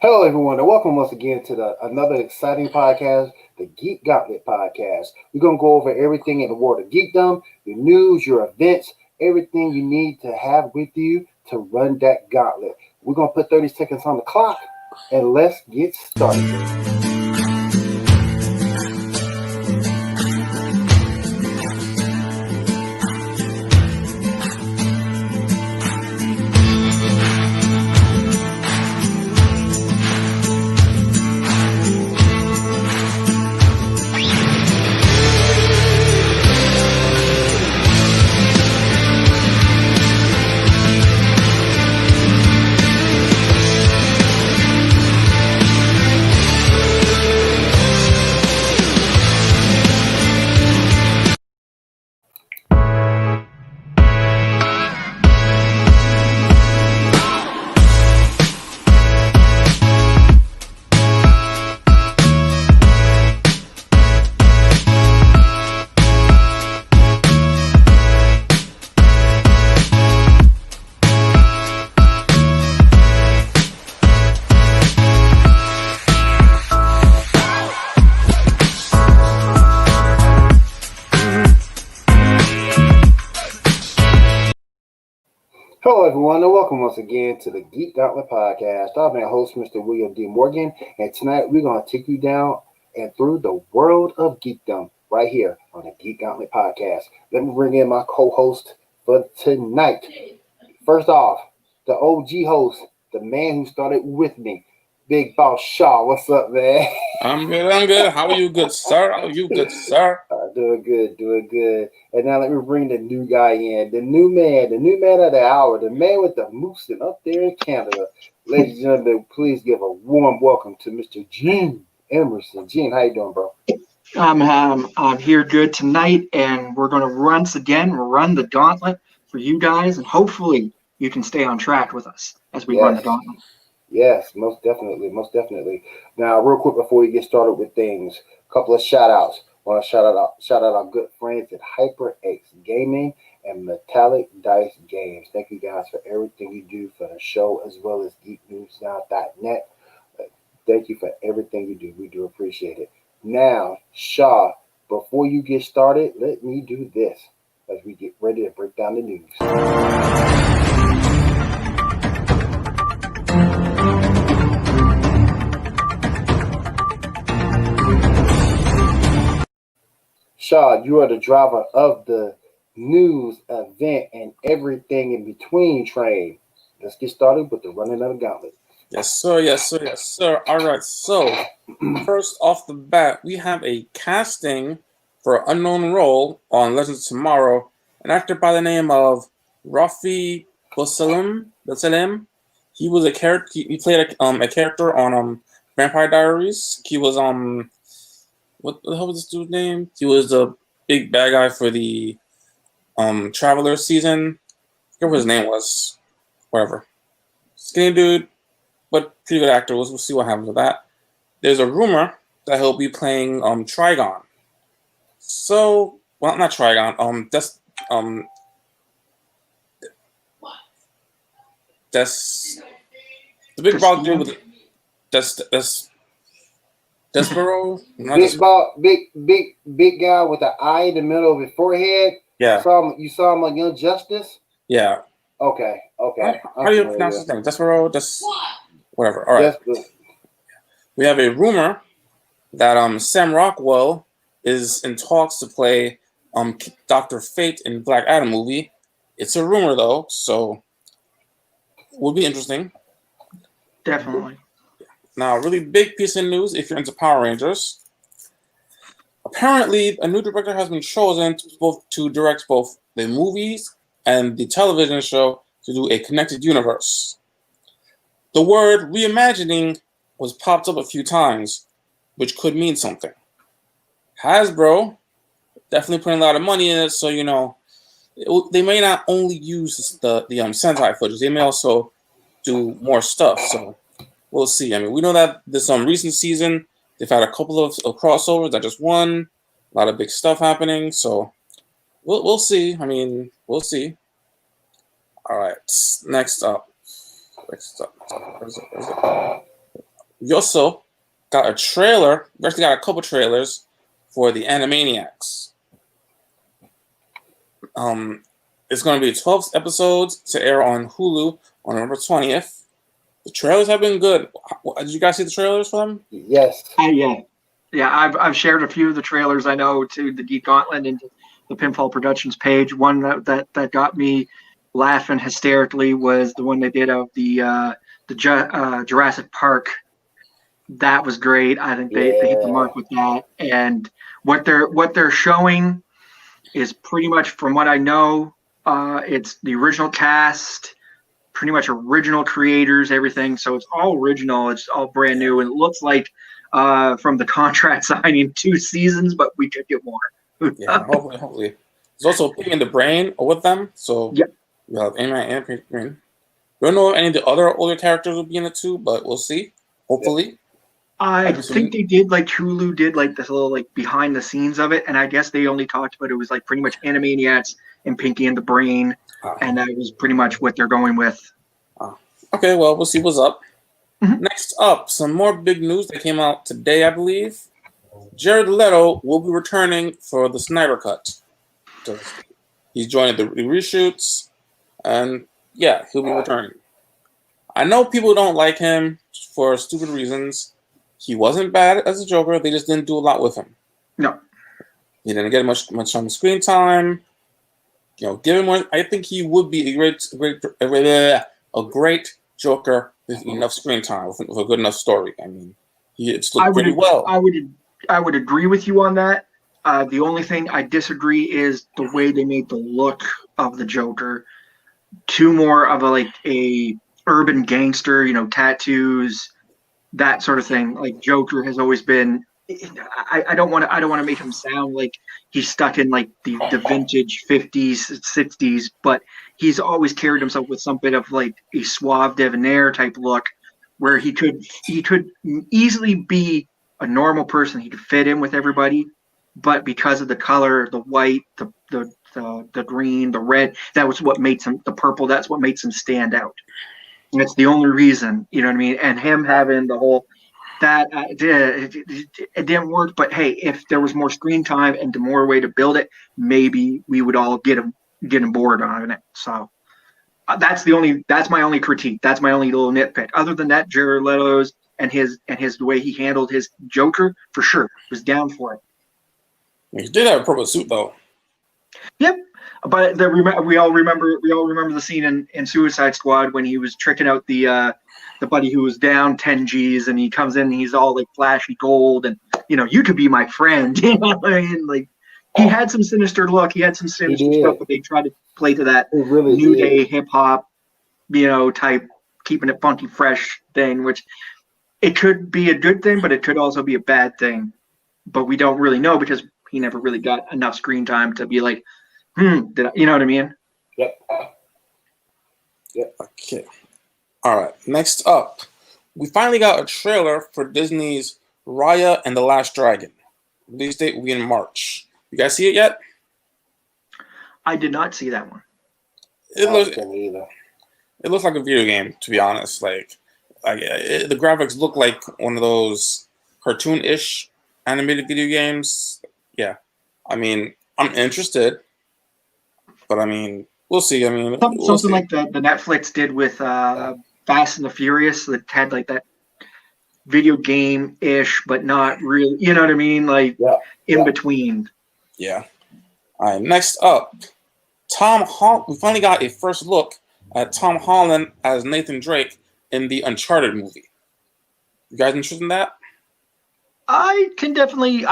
Hello, everyone, and welcome once again to another exciting podcast, the Geek Gauntlet podcast. We're going to go over everything in the world of geekdom, your news, your events, everything you need to have with you to run that gauntlet. We're going to put 30 seconds on the clock, and let's get started. Hello, everyone, and welcome once again to the Geek Gauntlet podcast. I'm your host, Mr. William D. Morgan, and tonight we're going to take you down and through the world of geekdom right here on the Geek Gauntlet podcast. Let me bring in my co-host for tonight. First off, the OG host, the man who started with me, Big Boss Shaw. What's up, man? I'm good. How are you, good sir? Doing good. And now let me bring the new guy in, the new man of the hour, the man with the moose up there in Canada. Ladies and gentlemen, please give a warm welcome to Mr. Gene Emerson. Gene, how you doing, bro? I'm here good tonight, and we're going to once again run the gauntlet for you guys, and hopefully you can stay on track with us as we run the gauntlet. Yes, most definitely. Now, real quick before we get started with things, a couple of shout outs. I want to shout out our good friends at HyperX Gaming and Metallic Dice Games. Thank you guys for everything you do for the show as well as geeknewsnow.net. Thank you for everything you do. We do appreciate it. Now, Shaw, before you get started, let me do this as we get ready to break down the news. Shaw, you are the driver of the news, event, and everything in between train. Let's get started with the running of the gauntlet. Yes, sir. All right, so first off the bat, we have a casting for an unknown role on Legends of Tomorrow. An actor by the name of Rafi Basalim. He was a character. He played a character on Vampire Diaries. He was what the hell was this dude's name? He was the big bad guy for the Traveler season. I forget what his name was. Whatever. Skinny dude, but pretty good actor. We'll see what happens with that. There's a rumor that he'll be playing Trigon. So, well, not Trigon. That's the big bald dude with Despero? Big guy with an eye in the middle of his forehead. Yeah. You saw him on Young Justice? Yeah. Okay. How do you pronounce his name? Despero? Whatever. All right. We have a rumor that Sam Rockwell is in talks to play Dr. Fate in Black Adam movie. It's a rumor though, so will be interesting. Definitely. Now, a really big piece of news if you're into Power Rangers. Apparently, a new director has been chosen to direct both the movies and the television show to do a connected universe. The word reimagining was popped up a few times, which could mean something. Hasbro definitely putting a lot of money in it, so they may not only use the Sentai footage, they may also do more stuff. So we'll see. I mean, we know that this recent season they've had a couple of crossovers that just won, a lot of big stuff happening. So we'll see. I mean, we'll see. All right, next up. Where's it? We also got a trailer. We actually got a couple trailers for the Animaniacs. It's going to be 12 episodes to air on Hulu on November 20th. The trailers have been good. Did you guys see the trailers for them? Yes. Yeah. I've shared a few of the trailers I know to the Geek Gauntlet and the Pinfall Productions page. One that got me laughing hysterically was the one they did of the Jurassic Park. That was great. I think they hit the mark with that. And what they're showing is pretty much, from what I know, it's the original cast, pretty much original creators, everything. So it's all original. It's all brand new. And it looks like from the contract signing 2 seasons, but we could get more. Yeah, hopefully. There's also Pig in the Brain with them. So Yep. we have Amy and Pig in the Brain. We don't know if any of the other older characters will be in it too, but we'll see. Hopefully. I think they did, like, Hulu did, like, this little, like, behind the scenes of it, and I guess they only talked about it was, like, pretty much Animaniacs and Pinky and the Brain, and that was pretty much what they're going with. Okay, well, we'll see what's up. Mm-hmm. Next up, some more big news that came out today, I believe. Jared Leto will be returning for the Snyder Cut. So he's joining the reshoots, and yeah, he'll be returning. I know people don't like him for stupid reasons. He wasn't bad as a Joker. They just didn't do a lot with him. No. He didn't get much on screen time. You know, give him one. I think he would be a great Joker with enough screen time, with a good enough story. I mean, it's looked pretty well. I would agree with you on that. The only thing I disagree is the way they made the look of the Joker. Too more of a urban gangster, you know, tattoos, that sort of thing. Like, Joker has always been. I don't want to make him sound like he's stuck in, like, the vintage 50s, 60s, but he's always carried himself with some bit of, like, a suave debonair type look, where he could easily be a normal person. He could fit in with everybody, but because of the color, the white, the green, the red, that was what made him, the purple, that's what makes him stand out. And it's the only reason, you know what I mean? And him having the whole that it didn't work. But hey, if there was more screen time and more way to build it, maybe we would all get him bored on it. So that's my only critique. That's my only little nitpick. Other than that, Jared Leto's and his the way he handled his Joker, for sure, was down for it. He did have a purple suit though. Yep. But we all remember the scene in Suicide Squad when he was tricking out the buddy who was down 10 G's, and he comes in and he's all like flashy gold, and, you know, you could be my friend. You know what I mean? Like, he had some sinister look, he had some sinister stuff, but they tried to play to that new day hip hop, you know, type, keeping it funky fresh thing, which it could be a good thing, but it could also be a bad thing. But we don't really know because he never really got enough screen time to be like, you know what I mean? Yep. Okay. All right. Next up, we finally got a trailer for Disney's Raya and the Last Dragon. Release date will be in March. You guys see it yet? I did not see that one. It looks like a video game, to be honest. The graphics look like one of those cartoon-ish animated video games. Yeah. I mean, I'm interested. But, I mean, we'll see. I mean, something like the Netflix did with Fast and the Furious, that had like that video game-ish, but not really, you know what I mean? Like, in between. Yeah. All right, next up, Tom Holland. We finally got a first look at Tom Holland as Nathan Drake in the Uncharted movie. You guys interested in that? I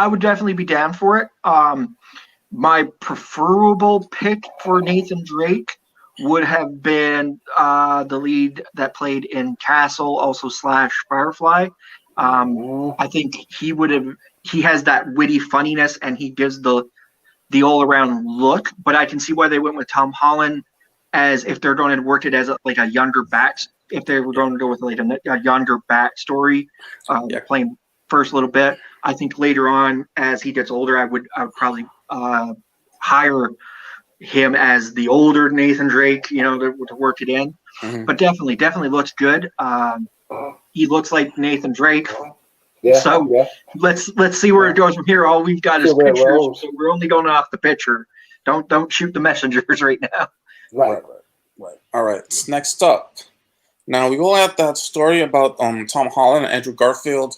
would definitely be down for it. My preferable pick for Nathan Drake would have been the lead that played in Castle, also / Firefly. I think he has that witty funniness, and he gives the all-around look. But I can see why they went with Tom Holland, as if they're going to work it as a younger back. If they were going to go with a younger backstory, playing first a little bit. I think later on, as he gets older, I would probably hire him as the older Nathan Drake, you know, to work it in. Mm-hmm. But definitely looks good. he looks like Nathan Drake. Yeah. So yeah. let's see where it goes from here. All we've got is See where it pictures, rolls. so we're only going off the picture. Don't shoot the messengers right now. Right. All right. Next up. Now we all have that story about Tom Holland and Andrew Garfield,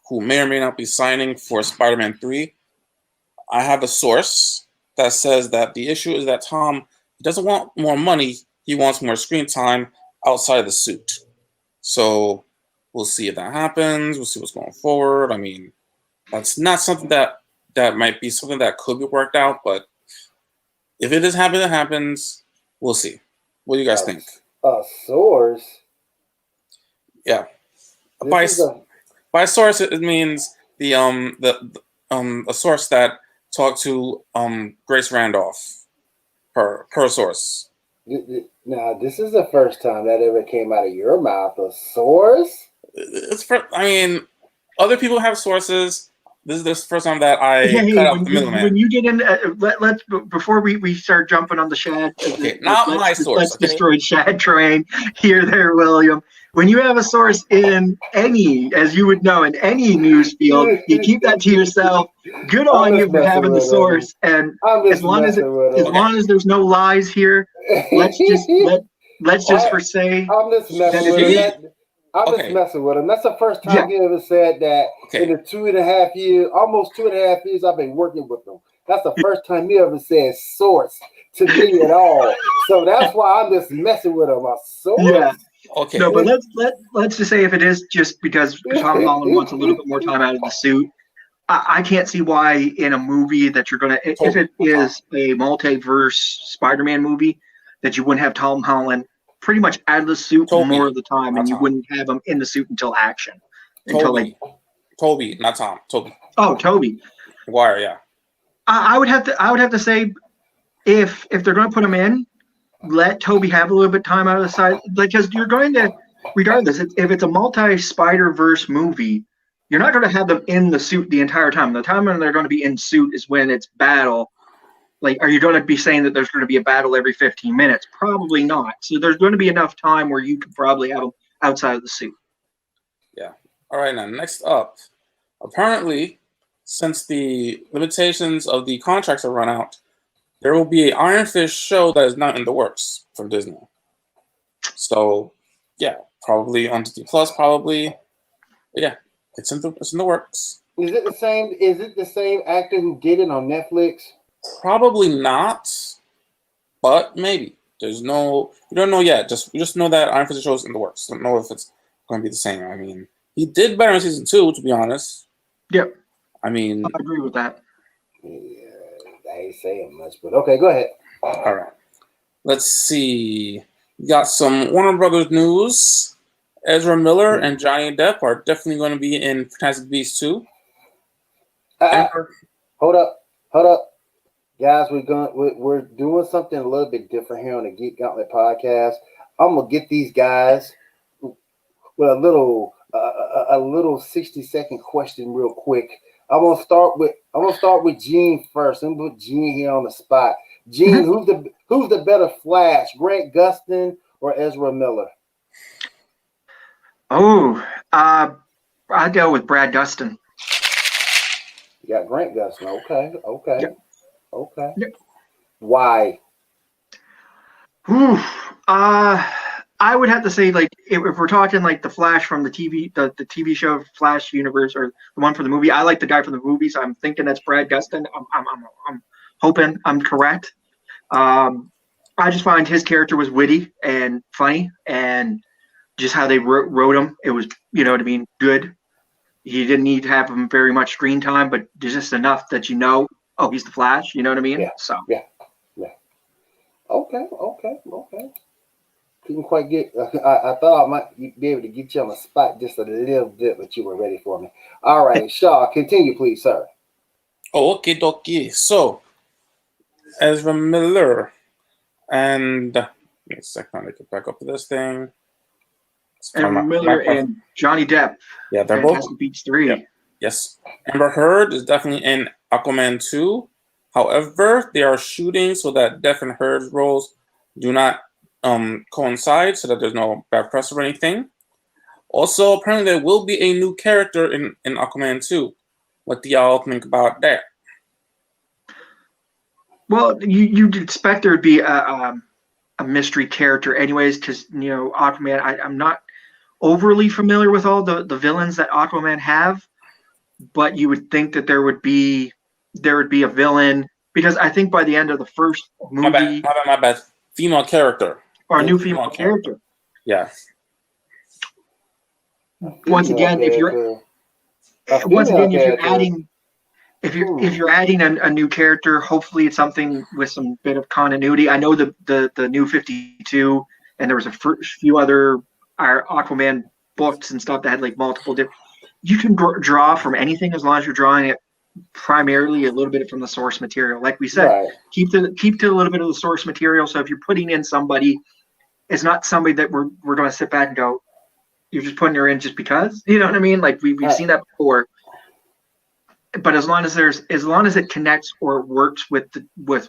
who may or may not be signing for Spider-Man 3. I have a source that says that the issue is that Tom doesn't want more money, he wants more screen time outside of the suit. So we'll see if that happens. We'll see what's going forward. I mean, that's not something that might be something that could be worked out, but if it is happening, it happens. We'll see. What do you guys think? A source? Yeah. This By source, it means a source that talked to Grace Randolph per source. Now, this is the first time that ever came out of your mouth. A source? I mean, other people have sources. This is the first time that I cut out the middleman. When you get in, let's before we start jumping on the Shad. Okay, not my source. Let's destroy Shad train here, there, William. When you have a source in any, as you would know, in any news field, you keep that to yourself. Good on you for having the source. And as long as there's no lies here, let's just for say. I'm just messing with him. I'm just messing with him. That's the first time he ever said that in the 2.5 years, almost 2.5 years I've been working with him. That's the first time he ever said source to me at all. So that's why I'm just messing with him. A source? Yeah. Okay. No, but let's just say if it is just because Tom Holland wants a little bit more time out of the suit, I can't see why in a movie that you're gonna, if it is a multiverse Spider-Man movie, that you wouldn't have Tom Holland pretty much out of the suit more of the time, and you wouldn't have him in the suit until action. Toby, not Tom. Toby. Oh, Toby. Maguire, yeah. I would have to say, if they're going to put him in, let Toby have a little bit of time out of the side, because you're going to, regardless, if it's a multi-Spider-Verse movie, you're not going to have them in the suit the entire time. The time when they're going to be in suit is when it's battle. Like, are you going to be saying that there's going to be a battle every 15 minutes? Probably not. So there's going to be enough time where you could probably have them outside of the suit. Yeah. All right, now, next up. Apparently, since the limitations of the contracts have run out, there will be an Iron Fist show that is not in the works from Disney. So, yeah, probably on Disney Plus, probably. But yeah, it's in the works. Is it the same actor who did it on Netflix? Probably not, but maybe. We don't know yet. We just know that Iron Fist show is in the works. Don't know if it's going to be the same. I mean, he did better in season 2, to be honest. Yep. I mean, I agree with that. Yeah, I ain't saying much, but okay, go ahead. All right. Let's see. We got some Warner Brothers news. Ezra Miller and Johnny Depp are definitely going to be in Fantastic Beasts 2. Hold up. Guys, we're doing something a little bit different here on the Geek Gauntlet podcast. I'm gonna get these guys with a little 60-second question real quick. I'm gonna start with Gene first. I'm gonna put Gene here on the spot. Gene, who's the better Flash, Grant Gustin or Ezra Miller? Oh, I'd go with Brad Gustin. You got Grant Gustin. Okay. Yep. Okay. Yep. Why? I would have to say, like, if we're talking like the Flash from the TV show Flash universe, or the one from the movie, I like the guy from the movies. I'm thinking that's Brad Gustin. I'm hoping I'm correct. I just find his character was witty and funny, and just how they wrote him, it was, you know what I mean, good. He didn't need to have him very much screen time, but just enough that oh, he's the Flash. You know what I mean? Yeah. So yeah. Okay. Couldn't quite get. I thought I might be able to get you on the spot just a little bit, but you were ready for me. All right, Shaw, continue, please, sir. Oh, okay, dokie. So, Ezra Miller and give me a second to get back up to this thing. Ezra Miller and Johnny Depp. Yeah, they're both Fantastic Beasts 3. Yep. Yes. Amber Heard is definitely in Aquaman 2. However, they are shooting so that Depp and Heard's roles do not coincide, so that there's no bad press or anything. Also, apparently there will be a new character in Aquaman 2. What do y'all think about that? Well, you'd expect there would be a mystery character, anyways, because Aquaman. I'm not overly familiar with all the villains that Aquaman have, but you would think that there would be a villain, because I think by the end of the first movie, My bad. Female character. or a new female character. Yeah. Once again, if you're adding a new character, hopefully it's something with some bit of continuity. I know the new 52, and there was a few other Aquaman books and stuff that had like multiple different. You can draw from anything as long as you're drawing it primarily a little bit from the source material. Like we said, Right. keep to a little bit of the source material. So if you're putting in somebody, it's not somebody that we're going to sit back and go, you're just putting her in just because. You know what I mean? Like we've Right. seen that before. But as long as it connects or works with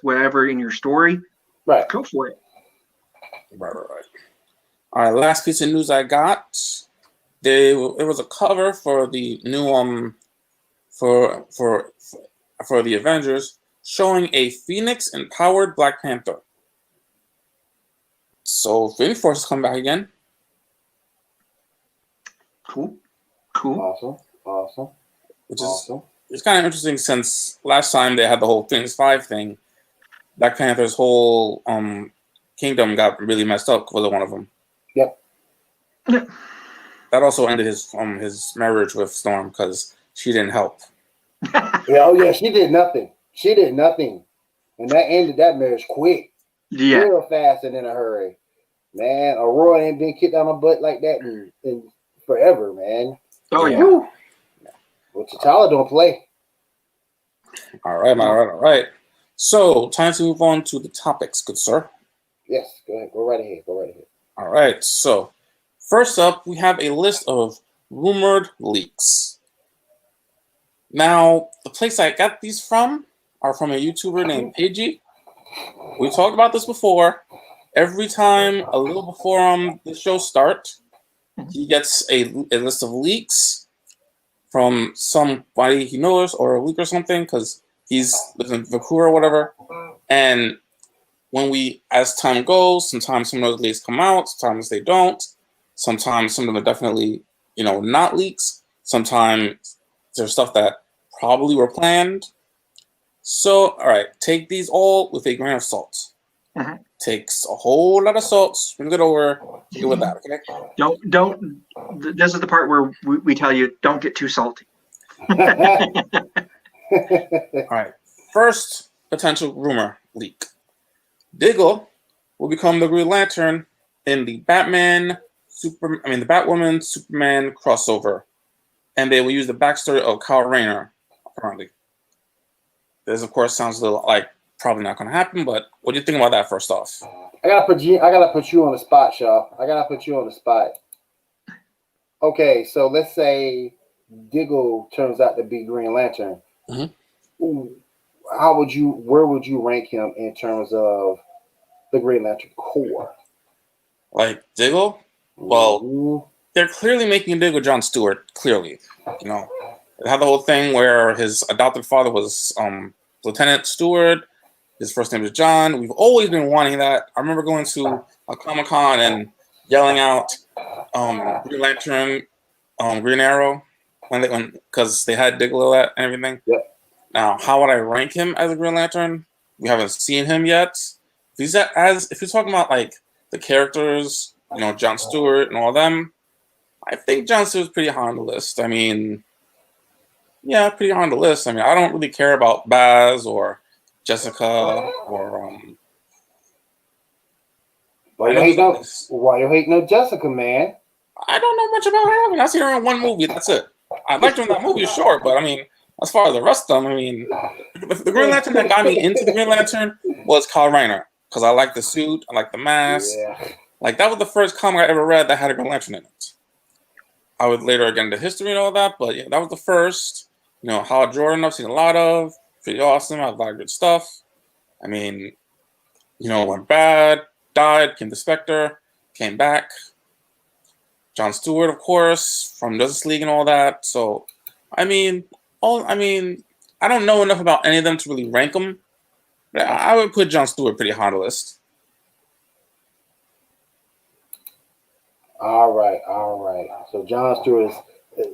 whatever in your story, Right. go for it. Right. All right, last piece of news I got. It was a cover for the new for the Avengers, showing a Phoenix empowered Black Panther. So Phoenix Force is coming back again. Cool. Awesome. Which is it's kind of interesting, since last time they had the whole Phoenix 5 thing, Black Panther's whole kingdom got really messed up because of one of them. Yep. That also ended his marriage with Storm because she didn't help. Yeah, she did nothing. And that ended that marriage quick. Yeah. Real fast and in a hurry. Man, Aurora ain't been kicked on her butt like that in forever, man. Oh yeah. Woo. Well, T'Challa don't play. All right. So, time to move on to the topics, good sir. Yes, go ahead. Go right ahead. All right. So, first up, we have a list of rumored leaks. Now, the place I got these from are from a YouTuber named Pidgey. We talked about this before. Every time, a little before the show starts, he gets a list of leaks from somebody he knows, or a leak or something, because he's lives in Vancouver or whatever. And as time goes, sometimes some of those leaks come out, sometimes they don't. Sometimes some of them are definitely, not leaks. Sometimes there's stuff that probably were planned. So, all right, take these all with a grain of salt. Mm-hmm. Takes a whole lot of salt, spring it over, deal with that, okay? Don't. This is the part where we tell you don't get too salty. All right, first potential rumor leak: Diggle will become the Green Lantern in the Batwoman Superman crossover, and they will use the backstory of Kyle Rayner. Apparently, this of course sounds a little like probably not going to happen. But what do you think about that? First off, I gotta put you on the spot, Shaw. I gotta put you on the spot. Okay, so let's say Diggle turns out to be Green Lantern. Mm-hmm. Where would you rank him in terms of the Green Lantern Corps? Like Diggle? Well, they're clearly making Diggle John Stewart. Clearly, they had the whole thing where his adopted father was Lieutenant Stewart. His first name is John. We've always been wanting that. I remember going to a Comic-Con and yelling out Green Lantern, Green Arrow, because they had Diggle and everything. Yep. Now, how would I rank him as a Green Lantern? We haven't seen him yet. If you're talking about like the characters, John Stewart and all them, I think John Stewart's pretty high on the list. I mean, yeah, pretty high on the list. I mean, I don't really care about Baz or Jessica or why you hating on Jessica, man? I don't know much about her. I mean, I seen her in one movie. That's it. I liked her in that movie, sure, but I mean, as far as the rest of them, I mean, the Green Lantern that got me into the Green Lantern was Kyle Rayner, because I like the suit, I like the mask. Yeah. Like, that was the first comic I ever read that had a Green Lantern in it. I would later get into history and all that, but yeah, that was the first. Hal Jordan I've seen a lot of. Pretty awesome. I have a lot of good stuff. I mean, went bad, died, came to Spectre, came back. Jon Stewart, of course, from Justice League and all that. So, I mean, I don't know enough about any of them to really rank them. But I would put Jon Stewart pretty high on the list. All right. So Jon Stewart is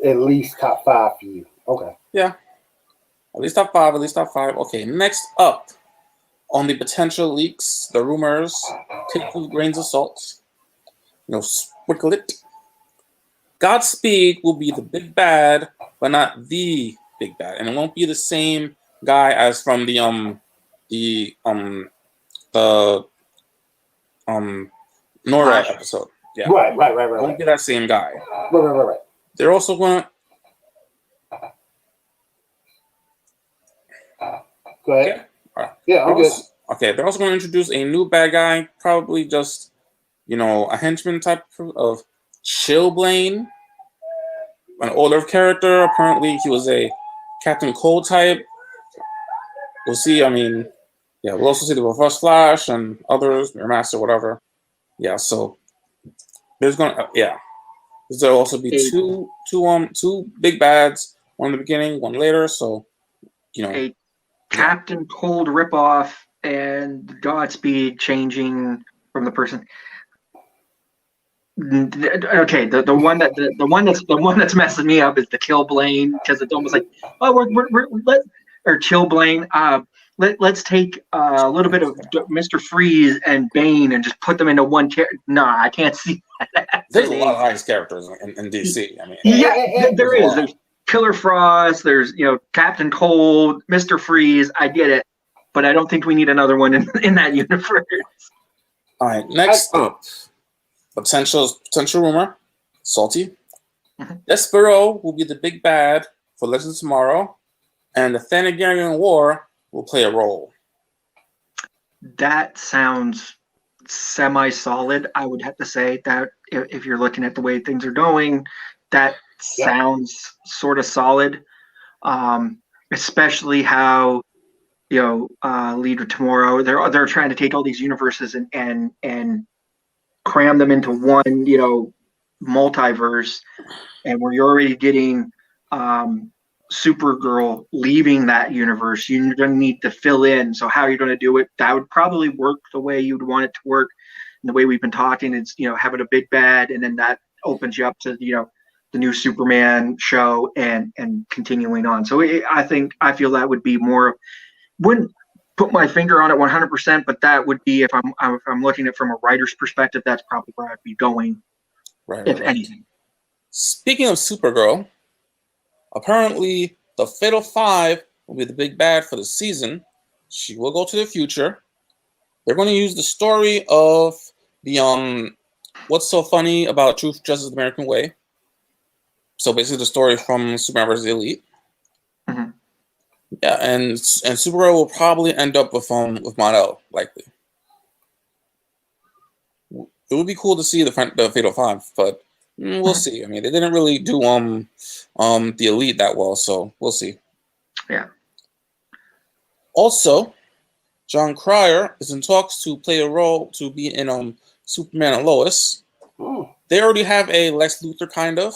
at least top 5 for you. Okay. Yeah. At least top 5. Okay, next up on the potential leaks, the rumors, take it with grains of salt. Sprinkle it. Godspeed will be the big bad, but not the big bad, and it won't be the same guy as from the Nora episode. Yeah, Right. It won't be that same guy. Right. They're also going to. Go ahead. Right. Yeah, I'm good. Okay, they're also going to introduce a new bad guy, probably just a henchman type of Chillblaine, an older character. Apparently, he was a Captain Cold type. We'll see. We'll also see the Reverse Flash and others, Mirror Master, whatever. Yeah, so there's there'll also be two big bads, one in the beginning, one later. So a Captain Cold ripoff and Godspeed changing from the person. Okay, the one that's messing me up is the Killblaine, because it's almost like, or Chillblaine. Let's take a little bit of Mr. Freeze and Bane and just put them into one character. Nah, I can't see that. There's a lot of nice characters in DC. There is. There's Killer Frost. There's Captain Cold, Mr. Freeze. I get it, but I don't think we need another one in that universe. All right, next up, potential rumor, Salty. Mm-hmm. Despero will be the big bad for Legends of Tomorrow, and the Thanagarian War will play a role. That sounds semi-solid. I would have to say that if you're looking at the way things are going, that sounds sort of solid. Especially how Leader Tomorrow, they're trying to take all these universes and cram them into one multiverse, and where you're already getting Supergirl leaving that universe. You're going to need to fill in. So how are you going to do it? That would probably work the way you'd want it to work. And the way we've been talking is, having a big bad, and then that opens you up to, the new Superman show and continuing on. So I feel that would be more, wouldn't put my finger on it 100%, but that would be, if I'm looking at it from a writer's perspective, that's probably where I'd be going, if anything. Speaking of Supergirl, apparently the Fatal Five will be the big bad for the season. She will go to the future. They're going to use the story of the What's So Funny About Truth, Justice, the American Way. So basically the story from Superman vs. the Elite. Mm-hmm. Yeah, and Supergirl will probably end up with Mon-El, likely. It would be cool to see the Fatal Five, but we'll see. They didn't really do the Elite that well, so we'll see. Yeah. Also, John Cryer is in talks to play a role to be in Superman and Lois. They already have a Lex Luthor kind of,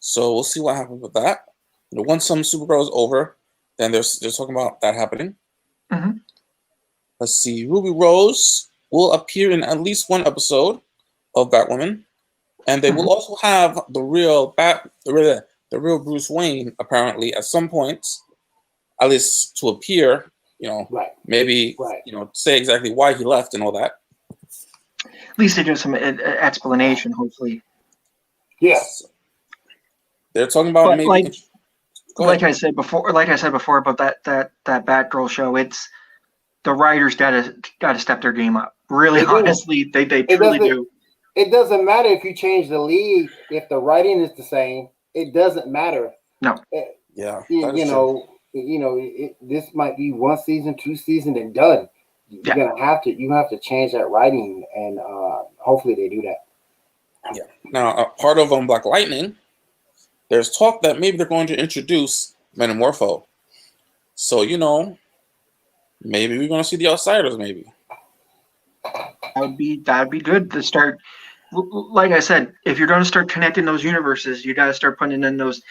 so we'll see what happens with that. Once some Supergirl is over, then they're talking about that happening. Mm-hmm. Let's see. Ruby Rose will appear in at least one episode of Batwoman, and they will also have the real Bruce Wayne apparently at some point, at least to appear. Maybe say exactly why he left and all that. At least they do some explanation, hopefully. Yes. They're talking about like I said before about that Batgirl show, it's the writers gotta step their game up. Really, honestly, they truly do. It doesn't matter if you change the lead, if the writing is the same, it doesn't matter. No. This might be one season, 2 seasons, and done. You have to change that writing, and hopefully they do that. Yeah. Now, part of Black Lightning, there's talk that maybe they're going to introduce Metamorpho. So maybe we're going to see the Outsiders. Maybe that would be good to start like I said, if you're going to start connecting those universes, you got to start putting in those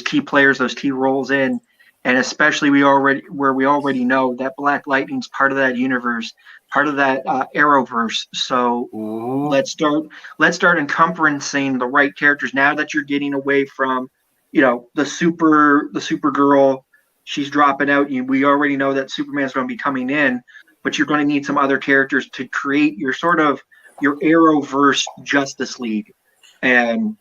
key players, those key roles in, and especially we already know that Black Lightning's part of that universe, part of that Arrowverse. So Mm-hmm. let's start encompassing the right characters now that you're getting away from, the Supergirl. She's dropping out. We already know that Superman's going to be coming in, but you're going to need some other characters to create your sort of your Arrowverse Justice League. And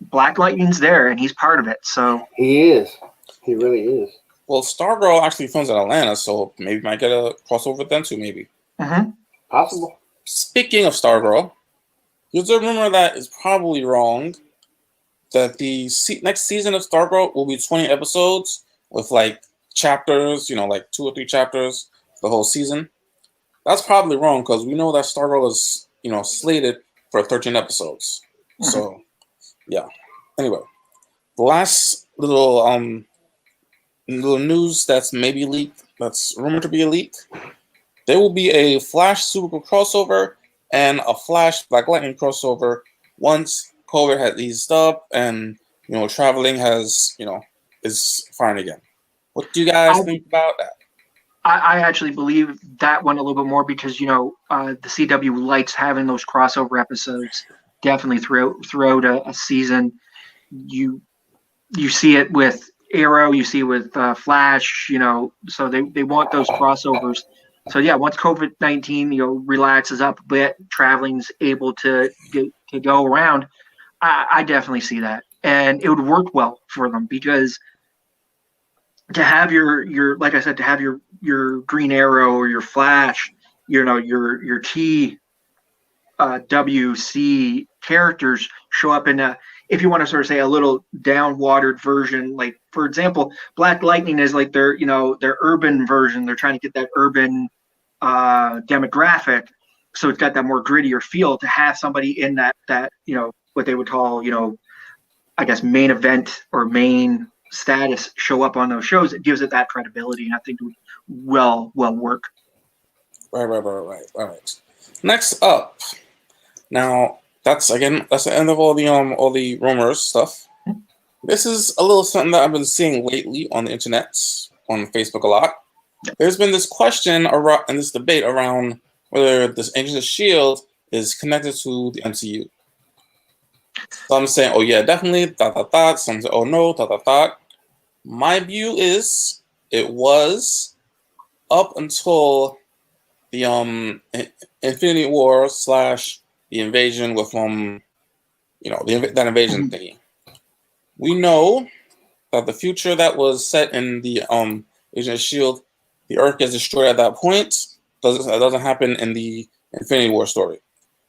Black Lightning's there and he's part of it. So He is. He really is. Well, Stargirl actually films in Atlanta, so maybe might get a crossover then too, maybe. Possible. Speaking of Stargirl, there's a rumor that is probably wrong that the next season of Stargirl will be 20 episodes with like chapters, like 2 or 3 chapters the whole season. That's probably wrong because we know that Stargirl is, slated for 13 episodes. So, yeah. Anyway, the last little news that's maybe leaked, that's rumored to be a leak. There will be a Flash Supergirl crossover and a Flash Black Lightning crossover once COVID has eased up and traveling has is fine again. What do you guys think about that? I actually believe that one a little bit more because the CW likes having those crossover episodes definitely throughout a season. You see it with Arrow, you see it with Flash, so they want those crossovers. So yeah, once COVID-19 relaxes up a bit, traveling's able to go around. I definitely see that, and it would work well for them because to have your like I said, to have your Green Arrow or your Flash, your T WC characters show up in if you want to sort of say a little down-watered version, like for example, Black Lightning is like their urban version. They're trying to get that urban demographic, so it's got that more grittier feel. To have somebody in that what they would call I guess main event or main status show up on those shows, it gives it that credibility, and I think it would well work. Right. All right. Next up, now that's the end of all the rumors stuff. This is a little something that I've been seeing lately on the internet, on Facebook a lot. There's been this question around and this debate around whether this Agents of S.H.I.E.L.D. is connected to the MCU. Some saying, oh yeah, definitely, ... Some say, oh no, ... My view is it was up until the Infinity War / the invasion with that invasion thingy. We know that the future that was set in the Agent of S.H.I.E.L.D., the Earth gets destroyed at that point. That doesn't happen in the Infinity War story.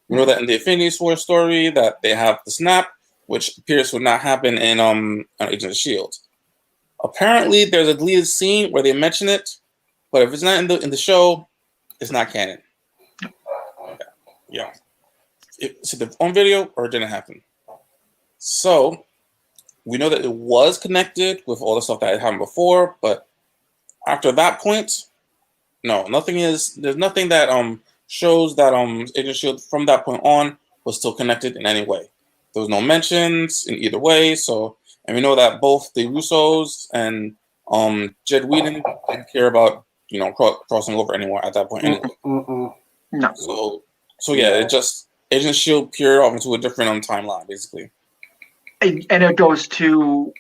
We know that in the Infinity War story that they have the snap, which appears to not happen in Agent of S.H.I.E.L.D. Apparently, there's a deleted scene where they mention it, but if it's not in the show, it's not canon. Yeah. It's on video or it didn't happen. So we know that it was connected with all the stuff that had happened before, but after that point, no, there's nothing that shows that Agent of S.H.I.E.L.D. from that point on was still connected in any way. There was no mentions in either way, and we know that both the Russos and Jed Whedon didn't care about crossing over anymore at that point anyway. No. So yeah, it just Agent of S.H.I.E.L.D. peered off into a different timeline, basically. And it goes to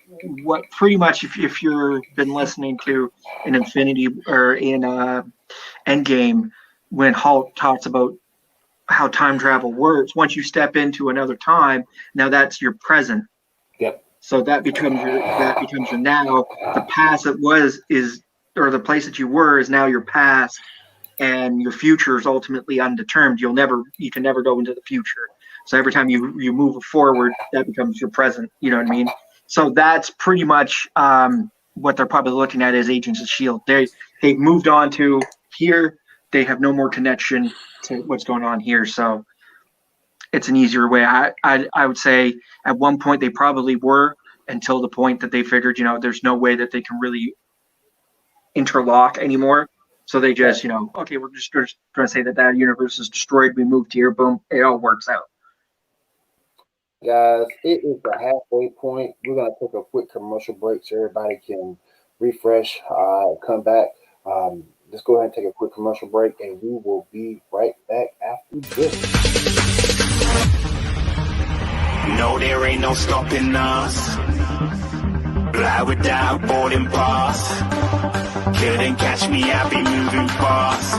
what pretty much if you've been listening to an Infinity or in Endgame, when Hulk talks about how time travel works, once you step into another time, now that's your present. Yep. So that becomes your now. The past or the place that you were is now your past, and your future is ultimately undetermined. You can never go into the future. So every time you move forward, that becomes your present. You know what I mean? So that's pretty much what they're probably looking at as Agents of S.H.I.E.L.D. They've moved on to here. They have no more connection to what's going on here. So it's an easier way. I would say at one point they probably were, until the point that they figured, there's no way that they can really interlock anymore. So they just, okay, we're just going to say that universe is destroyed. We moved here. Boom. It all works out. Guys, it is the halfway point. We're going to take a quick commercial break so everybody can refresh, come back. Let's go ahead and take a quick commercial break, and we will be right back after this. No, there ain't no stopping us. Fly without boarding pass. Couldn't catch me, I be moving fast.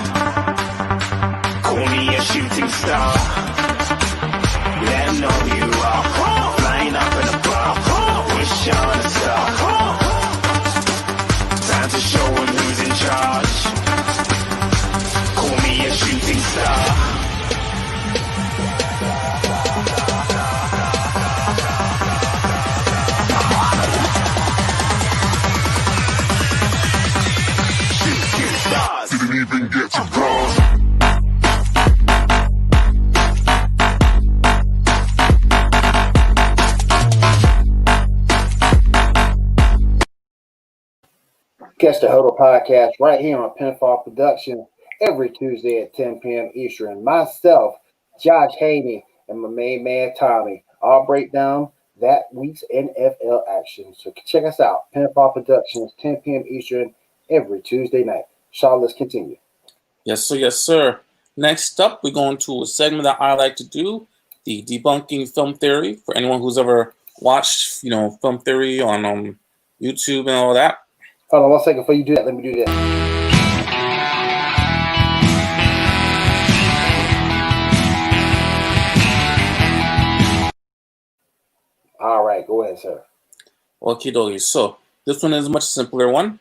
Call me a shooting star. Let them know who you are. Flying up in a bar. Wish on a star. Time to show them who's in charge. Call me a shooting star. Didn't even get to cross. Catch the Huddle podcast right here on Pinfall Productions every Tuesday at 10 p.m. Eastern. Myself, Josh Haney, and my main man Tommy. I'll break down that week's NFL action. So check us out, Pinfall Productions, 10 p.m. Eastern every Tuesday night. Shaw, let's continue. Yes, sir. Yes, sir. Next up, we're going to a segment that I like to do, the debunking film theory. For anyone who's ever watched, film theory on YouTube and all that. Hold on 1 second before you do that. Let me do this. All right, go ahead, sir. Okie dokie. So this one is a much simpler one.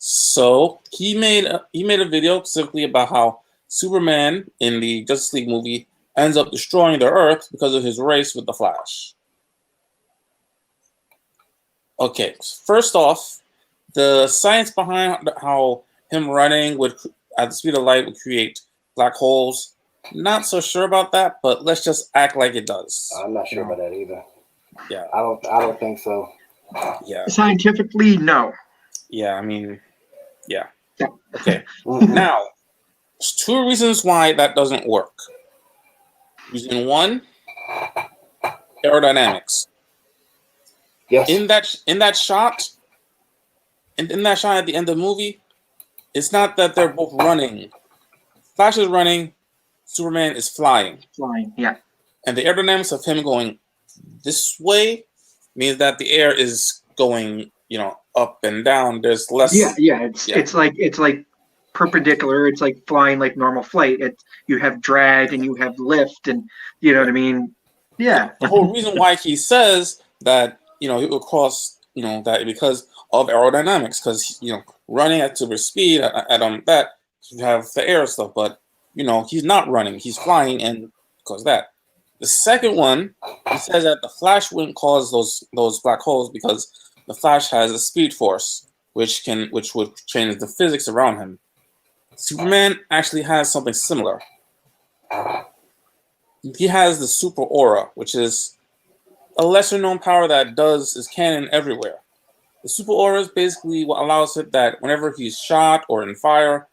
So he made a video specifically about how Superman in the Justice League movie ends up destroying the Earth because of his race with the Flash. Okay, first off, the science behind how him running at the speed of light would create black holes, not so sure about that, but let's just act like it does. I'm not sure about that either. Yeah. I don't think so. Yeah. Scientifically, no. Yeah, I mean, yeah. Okay. Now, there's two reasons why that doesn't work. Reason one, aerodynamics. Yes. In that shot at the end of the movie, it's not that they're both running. Flash is running, Superman is flying. Flying, yeah. And the aerodynamics of him going this way means that the air is going, up and down. There's less. It's like perpendicular. It's like flying like normal flight. You have drag and you have lift, and you know what I mean. Yeah. The whole reason why he says that it will cross that because of aerodynamics, because running at super speed at that you have the air stuff, but he's not running, he's flying, and because that. The second one, he says that the Flash wouldn't cause those black holes because the Flash has a speed force, which would change the physics around him. Superman actually has something similar. He has the super aura, which is a lesser known power that is canon everywhere. The super aura is basically what allows it that whenever he's shot or in fire,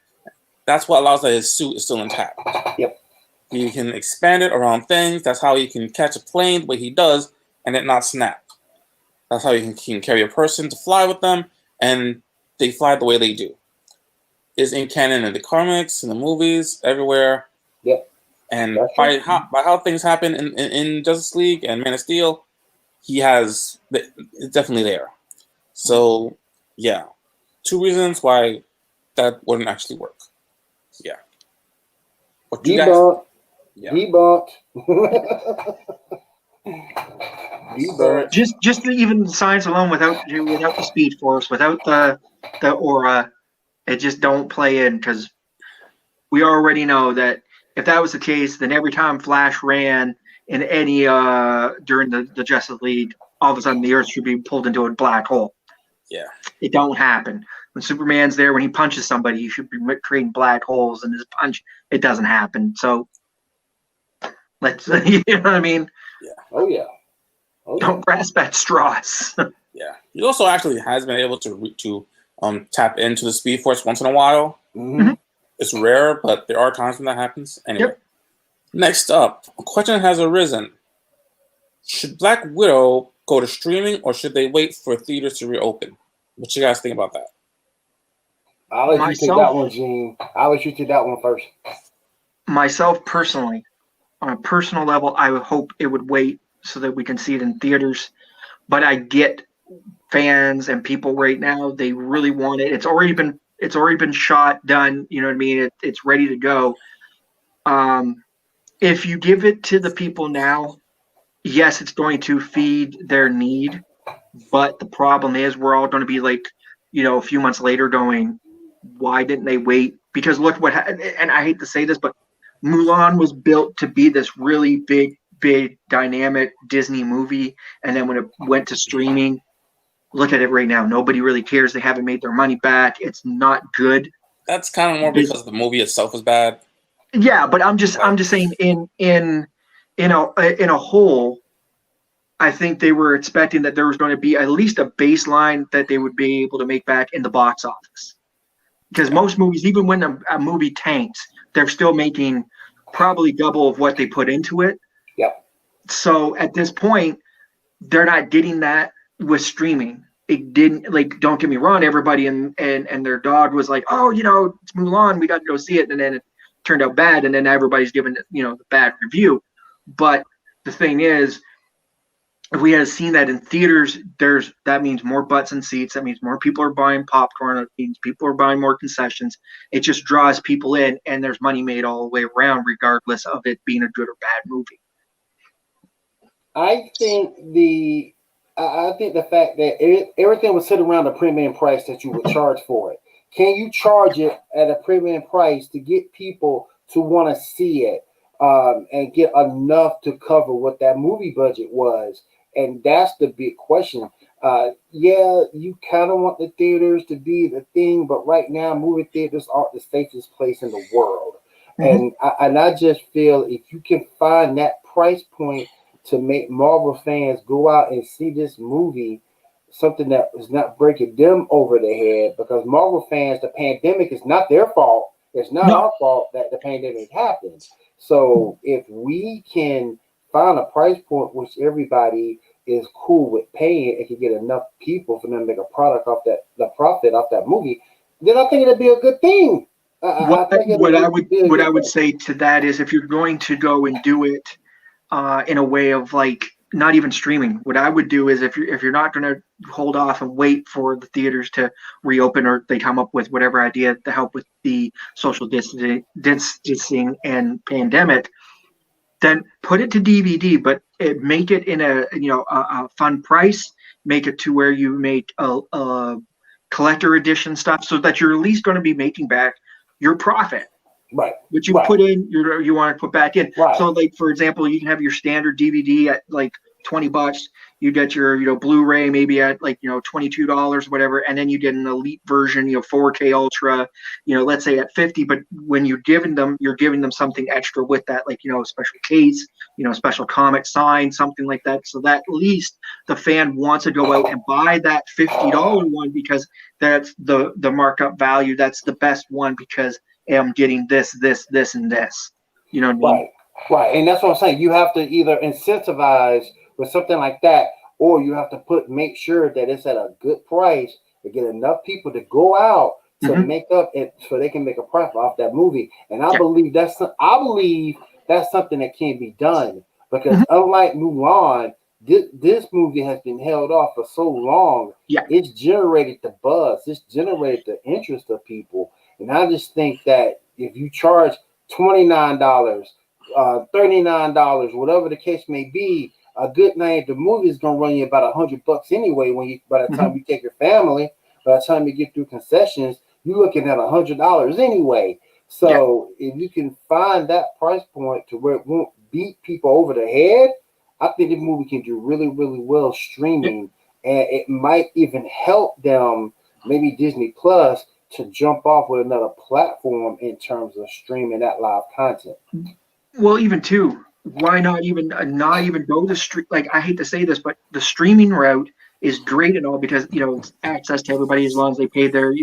that's what allows that his suit is still intact. Yep. He can expand it around things. That's how he can catch a plane the way he does and it not snap. That's how he can carry a person to fly with them, and they fly the way they do. It's in canon in the comics, in the movies, everywhere. Yep. And by how things happen in Justice League and Man of Steel, it's definitely there. So, yeah. Two reasons why that wouldn't actually work. Yeah. What you guys... Yeah. Debunked. Just even the science alone, without the speed force, without the aura, it just don't play in, because we already know that if that was the case, then every time Flash ran in any during the Justice League, all of a sudden the Earth should be pulled into a black hole. Yeah, it don't happen. When Superman's there, when he punches somebody, he should be creating black holes in his punch. It doesn't happen. So let's, you know what I mean? Yeah. Oh yeah. Don't grasp at straws. Yeah. He also actually has been able to tap into the Speed Force once in a while. Mhm. It's rare, but there are times when that happens. Anyway, Yep. Next up, a question has arisen. Should Black Widow go to streaming or should they wait for theaters to reopen? What you guys think about that? I'll let you take Myself- that one, Gene. I'll let you take that one first. Myself personally, on a personal level, I would hope it would wait so that we can see it in theaters. But I get fans and people right now, they really want it. It's already been shot, done, you know what I mean? It's ready to go. If you give it to the people now, yes, it's going to feed their need. But the problem is we're all going to be like, a few months later going, why didn't they wait? Because look what and I hate to say this, but Mulan was built to be this really big dynamic Disney movie, and then when it went to streaming, look at it right now. Nobody really cares. They haven't made their money back. It's not good. That's kind of more because the movie itself was bad. Yeah, but I'm just saying in a whole, I think they were expecting that there was going to be at least a baseline that they would be able to make back in the box office. Because most movies, even when a movie tanks, they're still making probably double of what they put into it. Yep. So at this point, they're not getting that with streaming. It didn't, like, don't get me wrong, everybody and their dog was like, oh, it's Mulan, we got to go see it. And then it turned out bad. And then everybody's giving it, the bad review. But the thing is, if we had seen that in theaters, that means more butts and seats. That means more people are buying popcorn. It means people are buying more concessions. It just draws people in, and there's money made all the way around, regardless of it being a good or bad movie. I think the fact that everything was set around the premium price that you would charge for it. Can you charge it at a premium price to get people to want to see it and get enough to cover what that movie budget was? And that's the big question. Yeah, you kind of want the theaters to be the thing, but right now, movie theaters aren't the safest place in the world. Mm-hmm. And I just feel if you can find that price point to make Marvel fans go out and see this movie, something that is not breaking them over the head, because Marvel fans, the pandemic is not their fault. It's not our fault that the pandemic happened. So if we can find a price point which everybody is cool with paying and can get enough people for them to make a product off the profit off that movie, then I think it'd be a good thing. What I would say to that is, if you're going to go and do it in a way of like not even streaming, what I would do is if you're not going to hold off and wait for the theaters to reopen, or they come up with whatever idea to help with the social distancing and pandemic, then put it to DVD, but make it in a fun price. Make it to where you make a collector edition stuff, so that you're at least going to be making back your profit. Right. Which you put in, you want to put back in. Right. So, like, for example, you can have your standard DVD at like $20. You get your Blu-ray maybe at like $22, whatever, and then you get an elite version, 4K Ultra, let's say at $50. But when you're giving them something extra with that, like a special case, special comic sign, something like that, so that at least the fan wants to go out and buy that $50 one, because that's the markup value. That's the best one because I'm getting this, and this. You know what I mean? Right. And that's what I'm saying. You have to either incentivize with something like that, or you have to make sure that it's at a good price to get enough people to go out to make up it, so they can make a profit off that movie. And I believe that's something that can be done, because unlike Mulan, this movie has been held off for so long. Yeah. It's generated the buzz. It's generated the interest of people. And I just think that if you charge $29, $39, whatever the case may be, a good night at the movie is gonna run you about $100 anyway. By the time you take your family, by the time you get through concessions, you're looking at $100 anyway. So if you can find that price point to where it won't beat people over the head, I think the movie can do really, really well streaming, and it might even help them, maybe Disney Plus, to jump off with another platform in terms of streaming that live content. Well, even too, why not even go the stream? Like, I hate to say this, but the streaming route is great and all because it's access to everybody as long as they pay their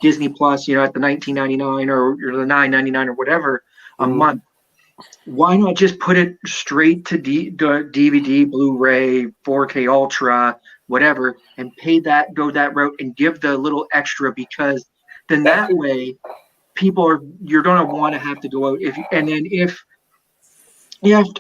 Disney Plus at the $19.99 or the $9.99 or whatever a month. Why not just put it straight to DVD, Blu-ray, 4K Ultra, whatever, and go that route and give the little extra, because then that way you're going to want to have to go out if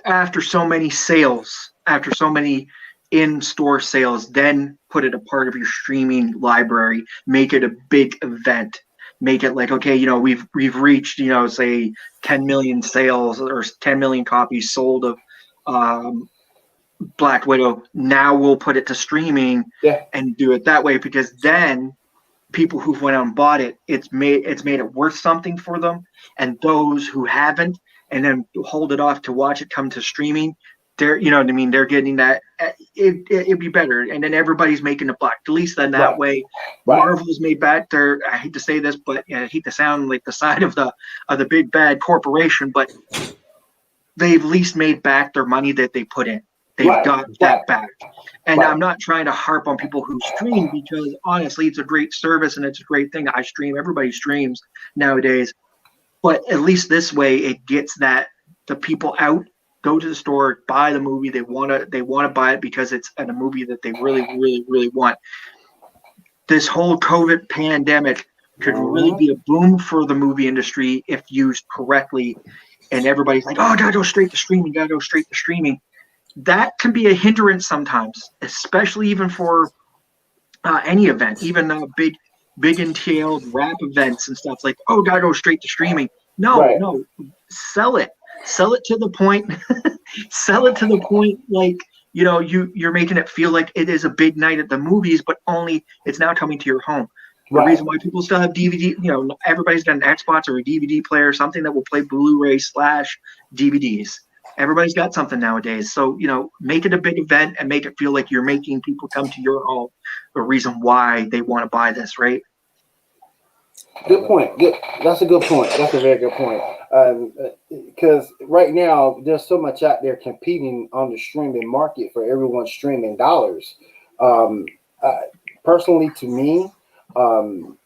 after so many sales, after so many in-store sales, then put it a part of your streaming library, make it a big event. Make it like, okay, we've reached, say 10 million sales or 10 million copies sold of Black Widow. Now we'll put it to streaming and do it that way, because then people who went out and bought it, it's made it worth something for them. And those who haven't and then hold it off to watch it come to streaming, they're they're getting that. It'd be better, and then everybody's making a buck. At least then that way, Marvel's made back their. I hate to say this, but I hate to sound like the side of the big bad corporation, but they've at least made back their money that they put in. They've got that back. And I'm not trying to harp on people who stream, because honestly, it's a great service and it's a great thing. I stream. Everybody streams nowadays, but at least this way, it gets the people out. Go to the store, buy the movie. They want to buy it because it's a movie that they really, really, really want. This whole COVID pandemic could really be a boom for the movie industry if used correctly. And everybody's like, oh, gotta go straight to streaming, That can be a hindrance sometimes, especially even for any event, even big entailed rap events and stuff, like, oh, gotta go straight to streaming. No, sell it. Sell it to the point. Like, you're making it feel like it is a big night at the movies, but only it's now coming to your home. The reason why people still have DVD, everybody's got an Xbox or a DVD player, something that will play Blu-ray / DVDs. Everybody's got something nowadays. So, make it a big event and make it feel like you're making people come to your home, a reason why they want to buy this, right? Good point. That's a good point. That's a very good point. Because right now there's so much out there competing on the streaming market for everyone's streaming dollars. Personally, to me, and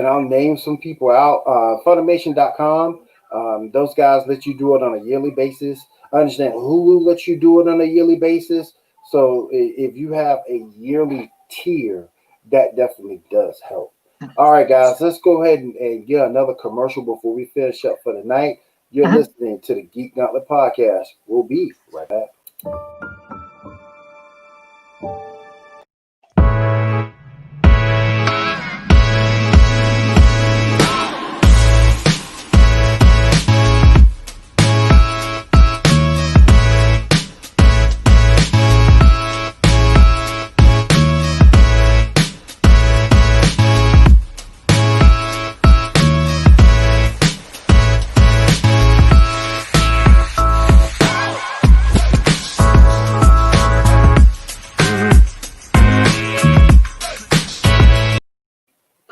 I'll name some people out. Funimation.com. Those guys let you do it on a yearly basis. I understand Hulu lets you do it on a yearly basis. So if you have a yearly tier, that definitely does help. All right, guys, let's go ahead and get another commercial before we finish up for the night. You're listening to the Geek Gauntlet podcast. We'll be right back.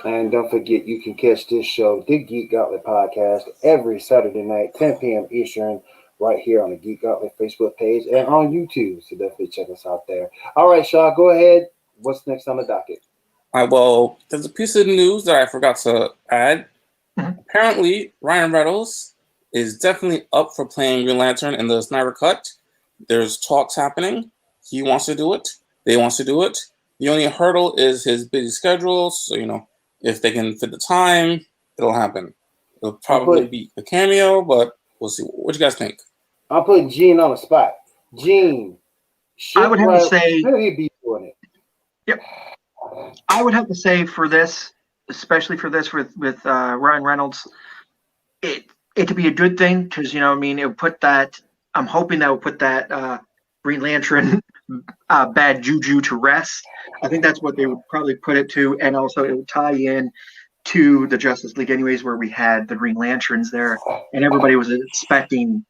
And don't forget, you can catch this show, the Geek Gauntlet podcast, every Saturday night, 10 p.m. Eastern, right here on the Geek Gauntlet Facebook page and on YouTube. So definitely check us out there. All right, Shaw, go ahead. What's next on the docket? Well, there's a piece of news that I forgot to add. Apparently, Ryan Reynolds is definitely up for playing Green Lantern in the Snyder Cut. There's talks happening. He wants to do it. They want to do it. The only hurdle is his busy schedule. So, if they can fit the time, it'll happen. It'll probably be a cameo, but we'll see. What do you guys think? I'm putting Gene on the spot. Gene, I would have to say, should he be doing it? Yep. I would have to say for this, especially for this with Ryan Reynolds, it could be a good thing because it would put that. I'm hoping that would put that Green Lantern bad juju to rest. I think that's what they would probably put it to, and also it would tie in to the Justice League anyways, where we had the Green Lanterns there, and everybody was expecting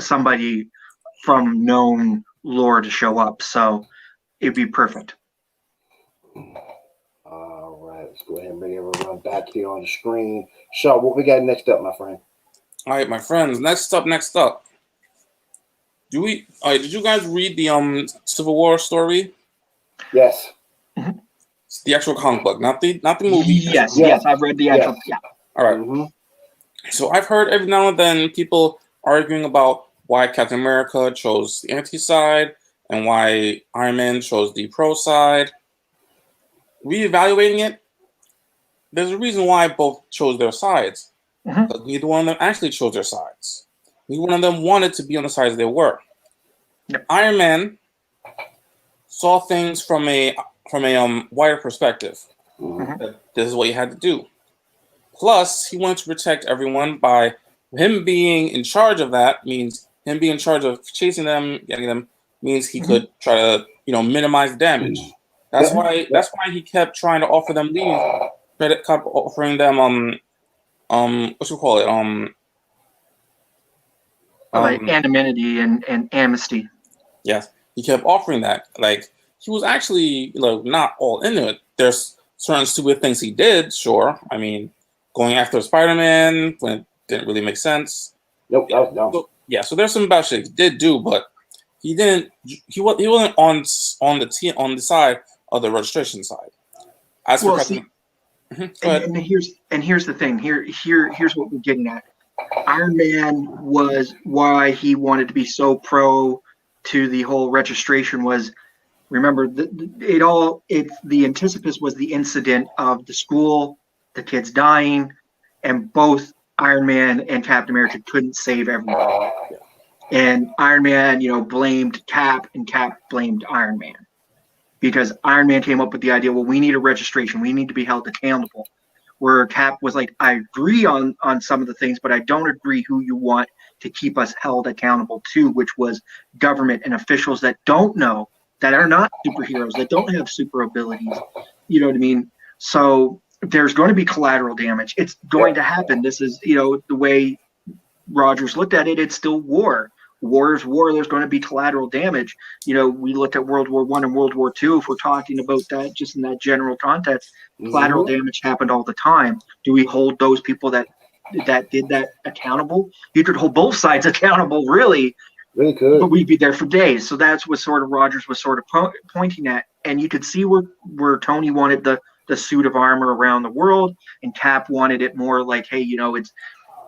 somebody from known lore to show up, so it'd be perfect. All right, let's go ahead and bring everyone back here on the screen. Shaw, what we got next up, my friend? All right, my friends. Next up. Did you guys read the Civil War story? Yes. the actual comic book, not the movie. Yes, Yeah. yes, I've read the actual. Yes. Yeah. All right. Mm-hmm. So I've heard every now and then people arguing about why Captain America chose the anti-side and why Iron Man chose the pro side. Reevaluating it, there's a reason why both chose their sides. Mhm. Because neither one of them actually chose their sides. Neither one of them wanted to be on the sides they were. Yep. Iron Man saw things from a wider perspective. Mm-hmm. This is what he had to do. Plus, he wanted to protect everyone by him being in charge of that means him being in charge of chasing them, getting them means he could try to, minimize the damage. That's Yep. why he kept trying to offer them leave. Kept offering them what you call it? Like anonymity and amnesty. Yes, he kept offering that. Like he was actually not all into it. There's certain stupid things he did, sure. I mean, going after Spider-Man when it didn't really make sense. Nope, that was dumb. So there's some bad shit he did do, but he didn't. He wasn't on the side of the registration side. As for See, go ahead. and here's the thing. Here's what we're getting at. Iron Man was why he wanted to be so pro to the whole registration was. Remember, the anticipus was the incident of the school, the kids dying, and both Iron Man and Captain America couldn't save everybody. And Iron Man, blamed Cap, and Cap blamed Iron Man. Because Iron Man came up with the idea, well, we need a registration. We need to be held accountable. Where Cap was like, I agree on some of the things, but I don't agree who you want to keep us held accountable to, which was government and officials that don't know, that are not superheroes, that don't have super abilities. You know what I mean? So there's going to be collateral damage. It's going to happen. This is, the way Rogers looked at it, it's still war. War is war. There's going to be collateral damage. We looked at World War I and World War II. If we're talking about that just in that general context, collateral damage happened all the time. Do we hold those people that did that accountable? You could hold both sides accountable, really. Really could. But we'd be there for days. So that's what sort of Rogers was sort of pointing at. And you could see where Tony wanted the suit of armor around the world, and Cap wanted it more like, hey,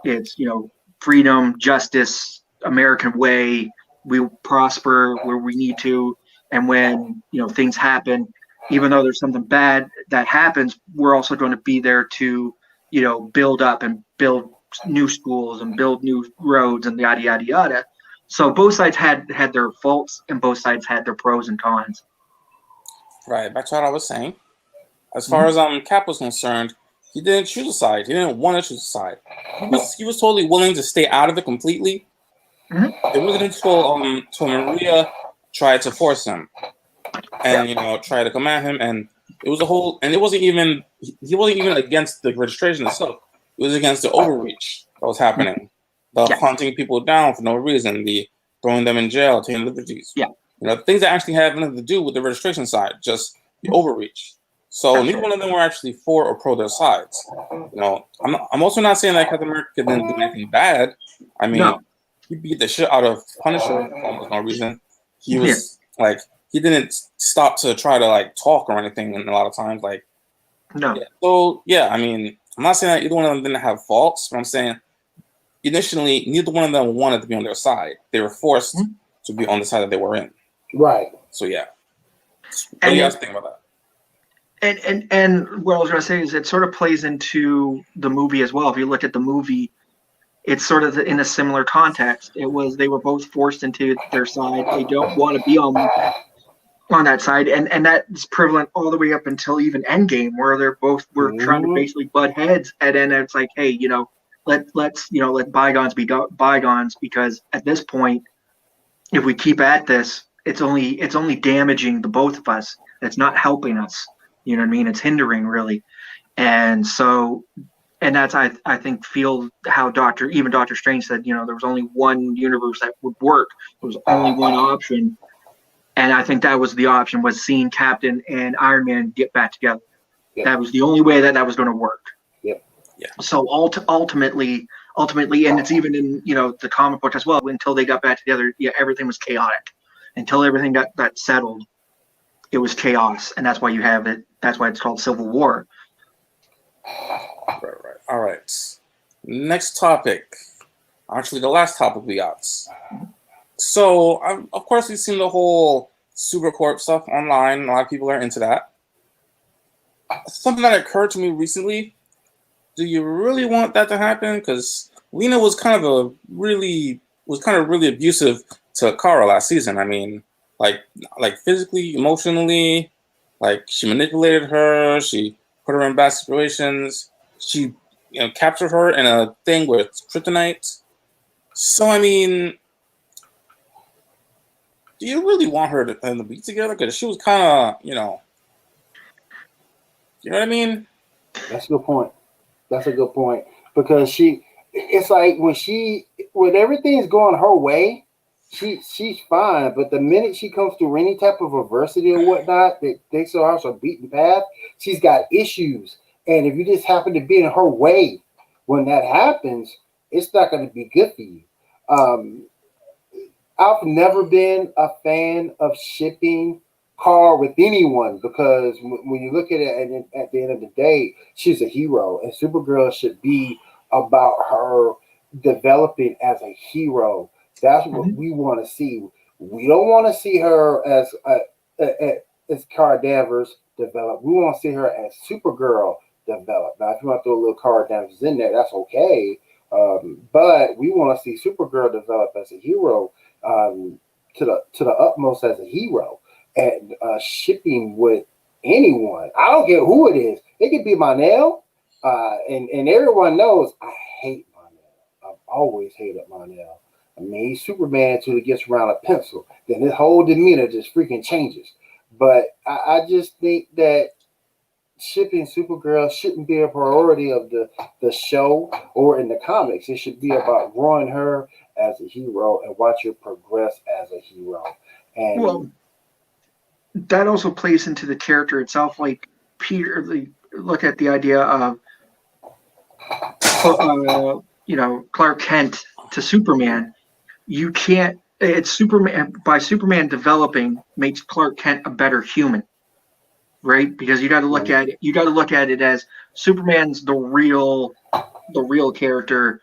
it's freedom, justice, American way. We prosper where we need to, and when things happen, even though there's something bad that happens, we're also going to be there to build up and build new schools and build new roads and yada yada yada. So both sides had their faults, and both sides had their pros and cons. Right, back to what I was saying. As far as Cap was concerned, he didn't choose a side. He didn't want to choose a side. He was totally willing to stay out of it completely. It wasn't until Maria tried to force him and tried to come at him, and it was he wasn't even against the registration itself. It was against the overreach that was happening. The hunting people down for no reason, the throwing them in jail, taking liberties. Things that actually have nothing to do with the registration side, just the overreach. So neither one of them were actually for or pro their sides. I'm also not saying that Captain America didn't do anything bad. I mean, he beat the shit out of Punisher for no reason. He was he didn't stop to try to talk or anything, and a lot of times So I mean, I'm not saying that either one of them didn't have faults, but I'm saying initially neither one of them wanted to be on their side. They were forced to be on the side that they were in. Right. So what do you guys think about that? And what I was going to say is it sort of plays into the movie as well. If you look at the movie, it's sort of in a similar context. They were both forced into their side. They don't want to be on that side, and that's prevalent all the way up until even Endgame, where they're both trying to basically butt heads, and then it's like, hey, let bygones be bygones, because at this point, if we keep at this, it's only damaging the both of us. It's not helping us. You know what I mean? It's hindering, really. And so, and that's, I think, feel how Doctor Strange said, there was only one universe that would work. There was only one option. And I think that was the option, was seeing Captain and Iron Man get back together. Yep. That was the only way that was going to work. Yep. Yeah. So ultimately, and it's even in, the comic book as well, until they got back together, everything was chaotic. Until everything got settled. it was chaos, and that's why you have it. That's why it's called Civil War. Right. All right. Next topic. Actually, the last topic we got. So, of course, we've seen the whole Supercorp stuff online. A lot of people are into that. Something that occurred to me recently. Do you really want that to happen? Because Lena was kind of really abusive to Kara last season. I mean, like physically, emotionally, like she manipulated her. She put her in bad situations. She captured her in a thing with kryptonite. So I mean, do you really want her to be together? Because she was kind of, you know what I mean? That's a good point. That's a good point because it's like when everything's going her way, she's fine. But the minute she comes through any type of adversity or whatnot that takes her off her beaten path, she's got issues. And if you just happen to be in her way when that happens, it's not going to be good for you. I've never been a fan of shipping Carl with anyone because when you look at it at the end of the day, she's a hero, and Supergirl should be about her developing as a hero. That's what we want to see. We don't want to see her as Kara Danvers develop. We want to see her as Supergirl develop. Now, if you want to throw a little Kara Danvers in there, that's okay. But we want to see Supergirl develop as a hero to the utmost as a hero. And shipping with anyone, I don't care who it is. It could be Monel, and everyone knows I hate Monel. I've always hated Monel. I mean, he's Superman until he gets around a pencil. Then his whole demeanor just freaking changes. But I just think that shipping Supergirl shouldn't be a priority of the show or in the comics. It should be about growing her as a hero and watch her progress as a hero. And that also plays into the character itself. Like Peter, look at the idea of Clark Kent to Superman. You can't. It's Superman by Superman developing makes Clark Kent a better human, right? Because you got to look at it. You got to look at it as Superman's the real character.